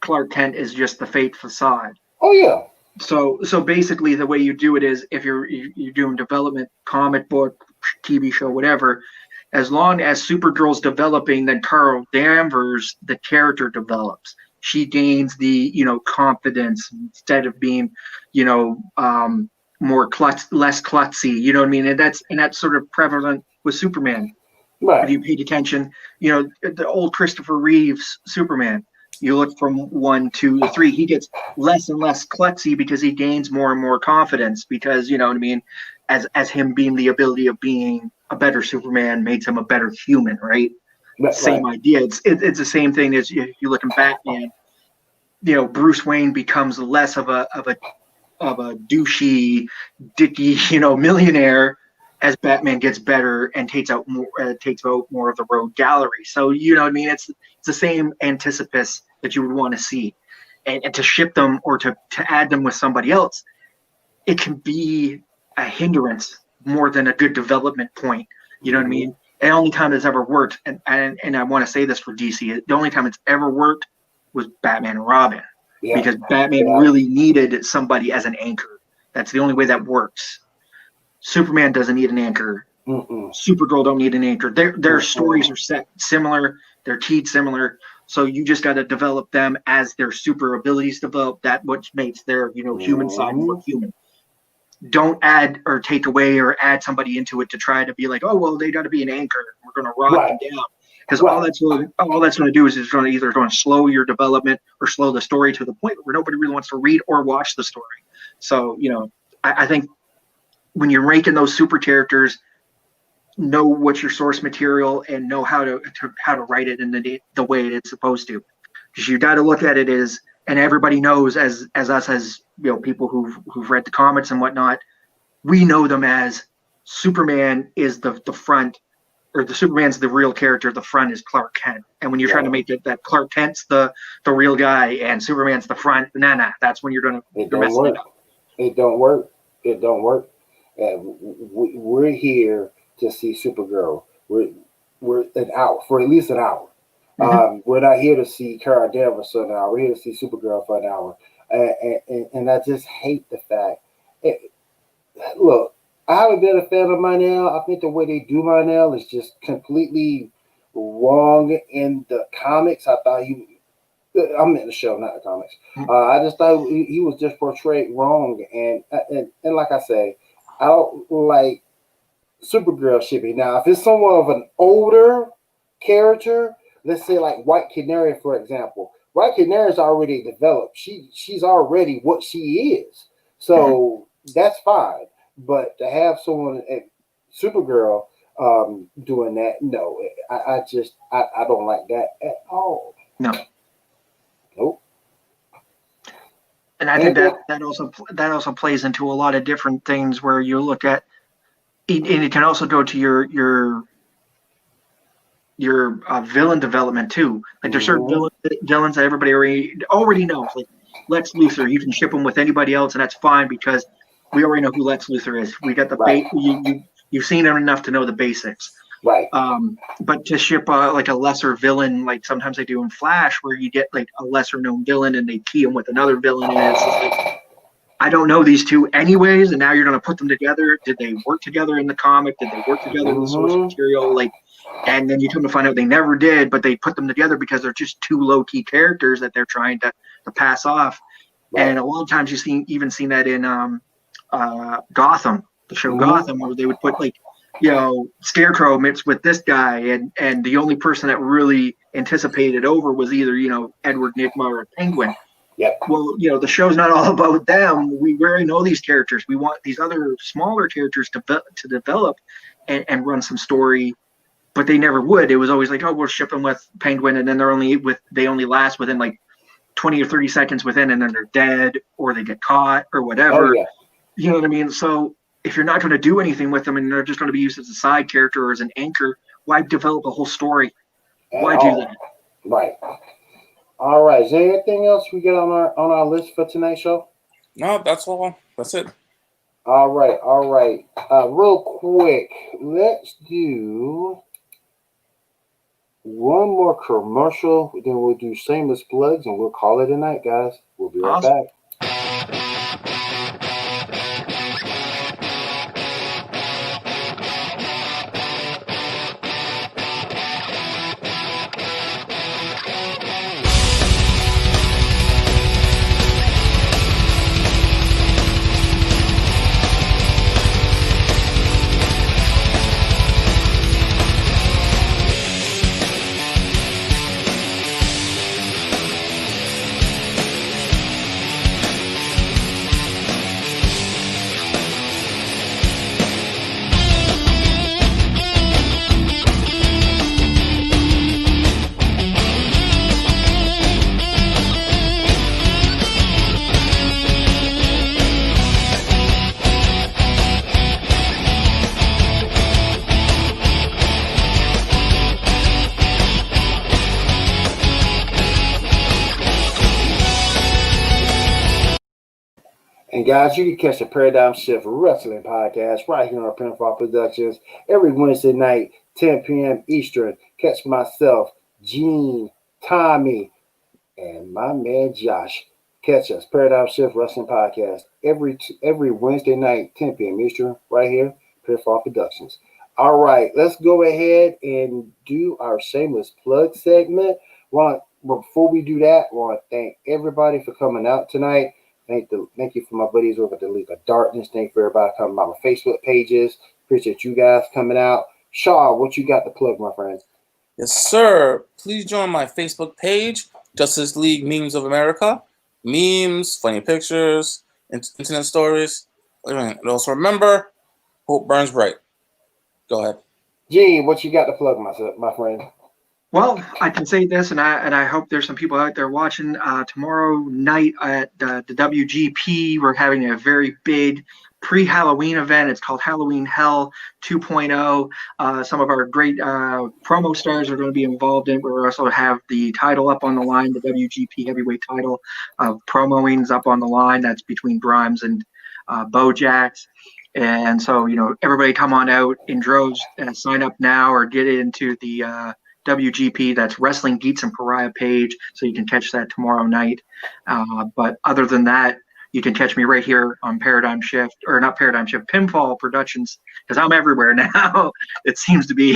Clark Kent is just the fake facade. Oh yeah. So basically, the way you do it is if you're doing development, comic book, TV show, whatever, as long as Supergirl's developing, then Carol Danvers, the character, develops. She gains the confidence instead of being less klutzy. You know what I mean? And that's sort of prevalent with Superman. Right. If you paid attention, the old Christopher Reeves Superman. You look from 1, 2, 3, he gets less and less klutzy because he gains more and more confidence because, you know what I mean, as him being the ability of being a better Superman makes him a better human, right? Same idea. It's the same thing as if you look in Batman, Bruce Wayne becomes less of a douchey, dicky, millionaire as Batman gets better and takes out more of the road gallery. So you know what I mean? It's the same anticipus that you would want to see, and to ship them or to add them with somebody else, it can be a hindrance more than a good development point. You know what I mean? The only time it's ever worked, and I want to say this for DC, the only time it's ever worked was Batman and Robin, because Batman really needed somebody as an anchor. That's the only way that works. Superman doesn't need an anchor. Supergirl don't need an anchor. Their stories are set similar. They're keyed similar. So you just got to develop them as their super abilities develop. That which makes their human side more human. Don't add or take away or add somebody into it to try to be like, oh well, they got to be an anchor. We're going to rock them down, because all that's going to do is either going to slow your development or slow the story to the point where nobody really wants to read or watch the story. So I think when you're making those super characters, know what's your source material and know how to write it in the way it's supposed to. Because you got to look at it as, and everybody knows as us as people who've read the comics and whatnot, we know them as Superman is the front, or the Superman's the real character. The front is Clark Kent. And when you're trying to make it that Clark Kent's the real guy and Superman's the front, nah, that's when you're going to mess it up. It don't work. and we're here to see Supergirl. We're an hour for at least an hour. We're not here to see Kara Danvers for an hour. We're here to see Supergirl for an hour, and I just hate the fact. Look, I haven't been a fan of Monel. I think the way they do Monel is just completely wrong in the comics. I thought I'm in the show, not the comics. I just thought he was just portrayed wrong, and like I say, I don't like Supergirl shipping. Now, if it's someone of an older character, let's say like White Canary, for example, White Canary is already developed. She's already what she is, so that's fine. But to have someone at Supergirl doing that, no, I don't like that at all. No. Nope. And I think that also plays into a lot of different things where you look at, and it can also go to your villain development too. Like there's certain villains that everybody already knows. Like Lex Luthor, you can ship him with anybody else, and that's fine because we already know who Lex Luthor is. We got the you've seen him enough to know the basics. Right. But to ship like a lesser villain, like sometimes they do in Flash, where you get like a lesser known villain and they key him with another villain, and it's just like, I don't know these two anyways, and now you're going to put them together. Did they work together in the comic? Did they work together in the source material? Like, and then you come to find out they never did, but they put them together because they're just two low key characters that they're trying to pass off. Right. And a lot of times you even seen that in Gotham, the show Gotham, where they would put like, Scarecrow mixed with this guy, and the only person that really anticipated over was either, Edward Nygma or Penguin. Yep. Well, the show's not all about them. We already know these characters. We want these other smaller characters to develop and run some story, but they never would. It was always like, oh, we'll ship them with Penguin, and then they only last within like 20 or 30 seconds within, and then they're dead or they get caught or whatever. Oh, yeah. You know what I mean? So if you're not going to do anything with them and they're just going to be used as a side character or as an anchor, why develop a whole story? Why do that? Right. All right. Is there anything else we get on our list for tonight's show? No, that's all. That's it. All right. Real quick, let's do one more commercial. Then we'll do shameless plugs and we'll call it a night, guys. We'll be right back. And guys, you can catch the Paradigm Shift Wrestling Podcast right here on Pinfall Productions every Wednesday night, 10 p.m. Eastern. Catch myself, Gene, Tommy, and my man Josh. Catch us, Paradigm Shift Wrestling Podcast, every Wednesday night, 10 p.m. Eastern, right here, Pinfall Productions. All right, let's go ahead and do our shameless plug segment. Before we do that, I want to thank everybody for coming out tonight. Thank you for my buddies over at the League of Darkness. Thank you for everybody coming by my Facebook pages. Appreciate you guys coming out. Shaw, what you got to plug, my friend? Yes, sir. Please join my Facebook page, Justice League Memes of America. Memes, funny pictures, internet stories. And also remember, hope burns bright. Go ahead. Gene, what you got to plug, my friend? Well, I can say this, and I hope there's some people out there watching. Tomorrow night at the WGP, we're having a very big pre-Halloween event. It's called Halloween Hell 2.0. Some of our great promo stars are going to be involved in it. We also have the title up on the line, the WGP heavyweight title of promoings up on the line. That's between Grimes and Bojax. And so, everybody come on out in droves and sign up now or get into the WGP, that's Wrestling Geeks and Pariah page, so you can catch that tomorrow night. But other than that, you can catch me right here on Paradigm Shift, or not Paradigm Shift, Pinfall Productions, because I'm everywhere now. It seems to be.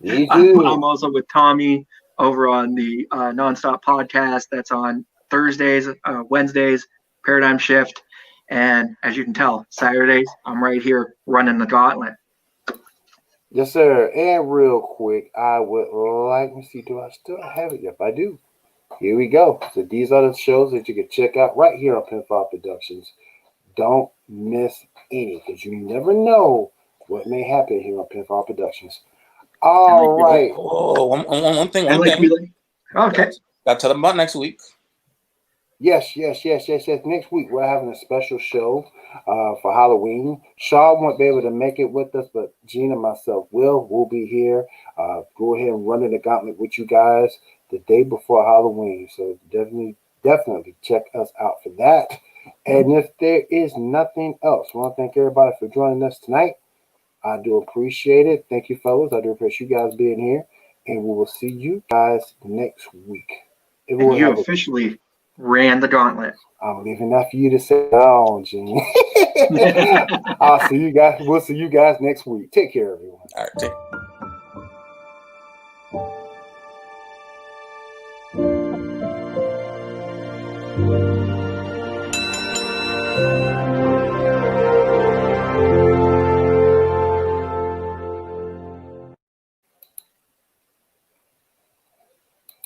Me too. I'm also with Tommy over on the Nonstop podcast. That's on Thursdays, Wednesdays, Paradigm Shift. And as you can tell, Saturdays, I'm right here running the gauntlet. Yes, sir. And real quick, I would like to see, do I still have it? Yep, I do. Here we go. So these are the shows that you can check out right here on Pinfall Productions. Don't miss any, because you never know what may happen here on Pinfall Productions. All right. Oh, one thing. Okay. Got to tell them about next week. Yes. Next week we're having a special show for Halloween. Shaw won't be able to make it with us, but Gene and myself will be here. Go ahead and run in the gauntlet with you guys the day before Halloween. So definitely check us out for that. And if there is nothing else, I want to thank everybody for joining us tonight. I do appreciate it. Thank you, fellas. I do appreciate you guys being here. And we will see you guys next week. And you officially ran the gauntlet. I'm leaving that for you to say. Oh, Gene. I'll see you guys. We'll see you guys next week. Take care, everyone. All right, take